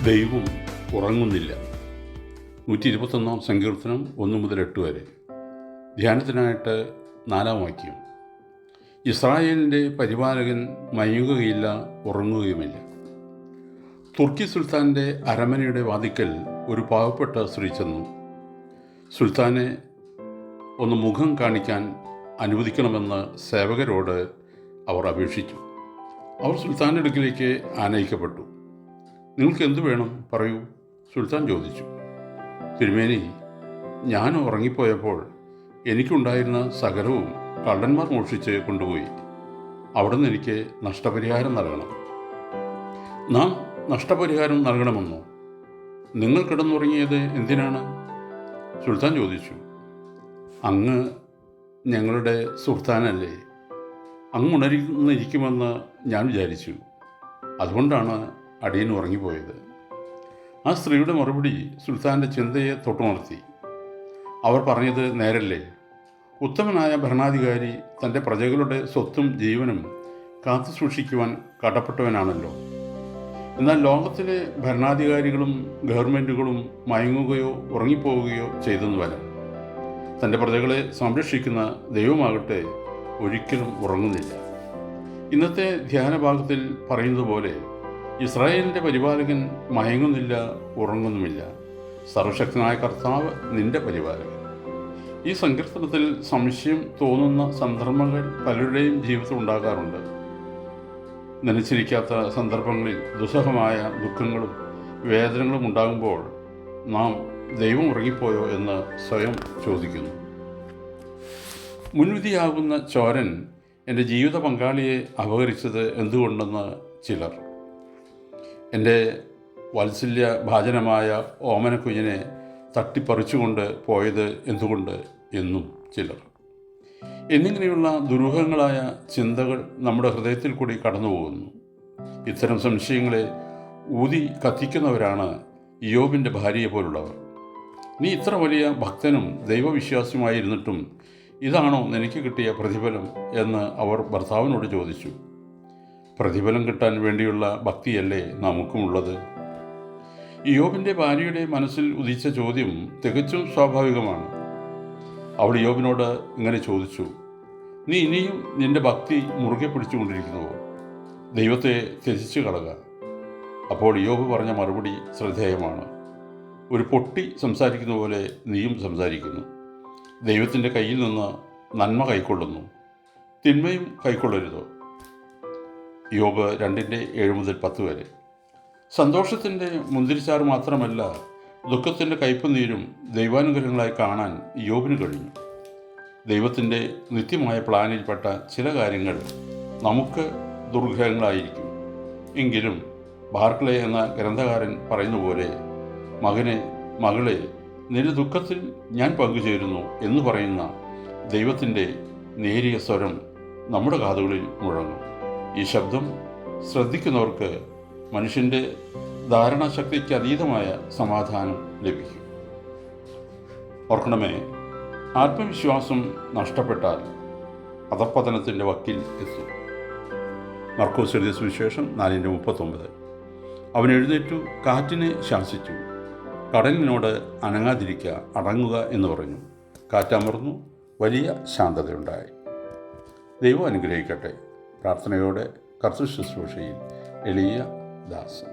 ദൈവം ഉറങ്ങുന്നില്ല. 121 സങ്കീർത്തനം 1 മുതൽ 8 വരെ. ധ്യാനത്തിനായിട്ട് 4-ാം വാക്യം. ഇസ്രായേലിൻ്റെ പരിപാലകൻ മയങ്ങുകയില്ല, ഉറങ്ങുകയുമില്ല. തുർക്കി സുൽത്താൻ്റെ അരമനയുടെ വാതിക്കൽ ഒരു പാവപ്പെട്ട സ്ത്രീ ചെന്നു. സുൽത്താനെ ഒന്ന് മുഖം കാണിക്കാൻ അനുവദിക്കണമെന്ന് സേവകരോട് അവർ അപേക്ഷിച്ചു. അവർ സുൽത്താൻ്റെ അടുക്കിലേക്ക് ആനയിക്കപ്പെട്ടു. നിങ്ങൾക്ക് എന്തു വേണം, പറയൂ, സുൽത്താൻ ചോദിച്ചു. തിരുമേനി, ഞാൻ ഉറങ്ങിപ്പോയപ്പോൾ എനിക്കുണ്ടായിരുന്ന സകലവും കള്ളന്മാർ മോഷ്ടിച്ച് കൊണ്ടുപോയി. അവിടുന്ന് എനിക്ക് നഷ്ടപരിഹാരം നൽകണം. നാം നഷ്ടപരിഹാരം നൽകണമെന്നോ? നിങ്ങൾ കിടന്നുറങ്ങിയത് എന്തിനാണ്? സുൽത്താൻ ചോദിച്ചു. അങ്ങ് ഞങ്ങളുടെ സുൽത്താനല്ലേ, അങ്ങ് ഉണർന്നിരിക്കുമെന്ന് ഞാൻ വിചാരിച്ചു. അതുകൊണ്ടാണ് അടിയൻ ഉറങ്ങിപ്പോയത്. ആ സ്ത്രീയുടെ മറുപടി സുൽത്താൻ്റെ ചിന്തയെ തൊട്ടുണർത്തി. അവർ പറഞ്ഞത് നേരല്ലേ. ഉത്തമനായ ഭരണാധികാരി തൻ്റെ പ്രജകളുടെ സ്വത്തും ജീവനും കാത്തു സൂക്ഷിക്കുവാൻ കടപ്പെട്ടവനാണല്ലോ. എന്നാൽ ലോകത്തിലെ ഭരണാധികാരികളും ഗവൺമെൻറ്റുകളും മയങ്ങുകയോ ഉറങ്ങിപ്പോവുകയോ ചെയ്തെന്ന് വരാം. തൻ്റെ പ്രജകളെ സംരക്ഷിക്കുന്ന ദൈവമാകട്ടെ ഒരിക്കലും ഉറങ്ങുന്നില്ല. ഇന്നത്തെ ധ്യാനഭാഗത്തിൽ പറയുന്നത് പോലെ ഇസ്രായേലിൻ്റെ പരിപാലകൻ മയങ്ങുന്നില്ല, ഉറങ്ങുന്നുമില്ല. സർവശക്തനായ കർത്താവ് നിന്റെ പരിപാലകൻ. ഈ സങ്കീർത്തനത്തിൽ സംശയം തോന്നുന്ന സന്ദർഭങ്ങൾ പലരുടെയും ജീവിതത്തിൽ ഉണ്ടാകാറുണ്ട്. നനച്ചിരിക്കാത്ത സന്ദർഭങ്ങളിൽ ദുസ്സഹമായ ദുഃഖങ്ങളും വേദനകളും ഉണ്ടാകുമ്പോൾ നാം ദൈവം ഉറങ്ങിപ്പോയോ എന്ന് സ്വയം ചോദിക്കുന്നു. മുൻവിധിയാകുന്ന ചോരൻ എൻ്റെ ജീവിത പങ്കാളിയെ അപഹരിച്ചത് എന്തുകൊണ്ടെന്ന് ചിലർ. എൻ്റെ വാത്സല്യ ഭാജനമായ ഓമനക്കുഞ്ഞിനെ തട്ടിപ്പറിച്ചുകൊണ്ട് പോയത് എന്തുകൊണ്ട് എന്നും ചിലർ. എന്നിങ്ങനെയുള്ള ദുരൂഹങ്ങളായ ചിന്തകൾ നമ്മുടെ ഹൃദയത്തിൽ കൂടി കടന്നു പോകുന്നു. ഇത്തരം സംശയങ്ങളെ ഊതി കത്തിക്കുന്നവരാണ് ഇയ്യോബിൻ്റെ ഭാര്യയെ പോലുള്ളവർ. നീ ഇത്ര വലിയ ഭക്തനും ദൈവവിശ്വാസിയുമായിരുന്നിട്ടും ഇതാണോ നിനക്ക് കിട്ടിയ പ്രതിഫലം എന്ന് അവർ ഭർത്താവിനോട് ചോദിച്ചു. പ്രതിഫലം കിട്ടാൻ വേണ്ടിയുള്ള ഭക്തിയല്ലേ നമുക്കുമുള്ളത്? ഇയ്യോബിൻ്റെ ഭാര്യയുടെ മനസ്സിൽ ഉദിച്ച ചോദ്യം തികച്ചും സ്വാഭാവികമാണ്. അവൾ ഇയ്യോബിനോട് ഇങ്ങനെ ചോദിച്ചു. നീ ഇനിയും നിന്റെ ഭക്തി മുറുകെ പിടിച്ചുകൊണ്ടിരിക്കുന്നുവോ? ദൈവത്തെ ത്യജിച്ചു കളക. അപ്പോൾ ഇയ്യോബ് പറഞ്ഞ മറുപടി ശ്രദ്ധേയമാണ്. ഒരു പൊട്ടി സംസാരിക്കുന്ന പോലെ നീയും സംസാരിക്കുന്നു. ദൈവത്തിൻ്റെ കയ്യിൽ നിന്ന് നന്മ കൈക്കൊള്ളുന്നു, തിന്മയും കൈക്കൊള്ളരുതോ? ഇയ്യോബ് 2:7-10 വരെ. സന്തോഷത്തിൻ്റെ മുന്തിരിച്ചാറ് മാത്രമല്ല, ദുഃഖത്തിൻ്റെ കയ്പുനീരും ദൈവാനുഗ്രഹങ്ങളായി കാണാൻ ഇയ്യോബിന് കഴിഞ്ഞു. ദൈവത്തിൻ്റെ നിത്യമായ പ്ലാനിൽപ്പെട്ട ചില കാര്യങ്ങൾ നമുക്ക് ദുർഗ്രഹങ്ങളായിരിക്കും. എങ്കിലും ബാർക്ലേ എന്ന ഗ്രന്ഥകാരൻ പറയുന്ന പോലെ, മകനെ, മകളെ, നിന്റെ ദുഃഖത്തിൽ ഞാൻ പങ്കുചേരുന്നു എന്ന് പറയുന്ന ദൈവത്തിൻ്റെ നേരിയ സ്വരം നമ്മുടെ കാതുകളിൽ മുഴങ്ങും. ഈ ശബ്ദം ശ്രദ്ധിക്കുന്നവർക്ക് മനുഷ്യൻ്റെ ധാരണാശക്തിക്ക് അതീതമായ സമാധാനം ലഭിക്കും. ഓർക്കണമേ, ആത്മവിശ്വാസം നഷ്ടപ്പെട്ടാൽ അധപ്പതനത്തിൻ്റെ വക്കിൽ എത്തും. മർക്കോസ് എഴുതിയ സുവിശേഷം 4:39. അവൻ എഴുന്നേറ്റു കാറ്റിനെ ശാസിച്ചു, കടലിനോട് അനങ്ങാതിരിക്കുക, അടങ്ങുക എന്ന് പറഞ്ഞു. കാറ്റമർന്നു, വലിയ ശാന്തതയുണ്ടായി. ദൈവം അനുഗ്രഹിക്കട്ടെ. പ്രാർത്ഥനയോടെ കർത്തൃശുശ്രൂഷയിൽ എളിയ ദാസൻ.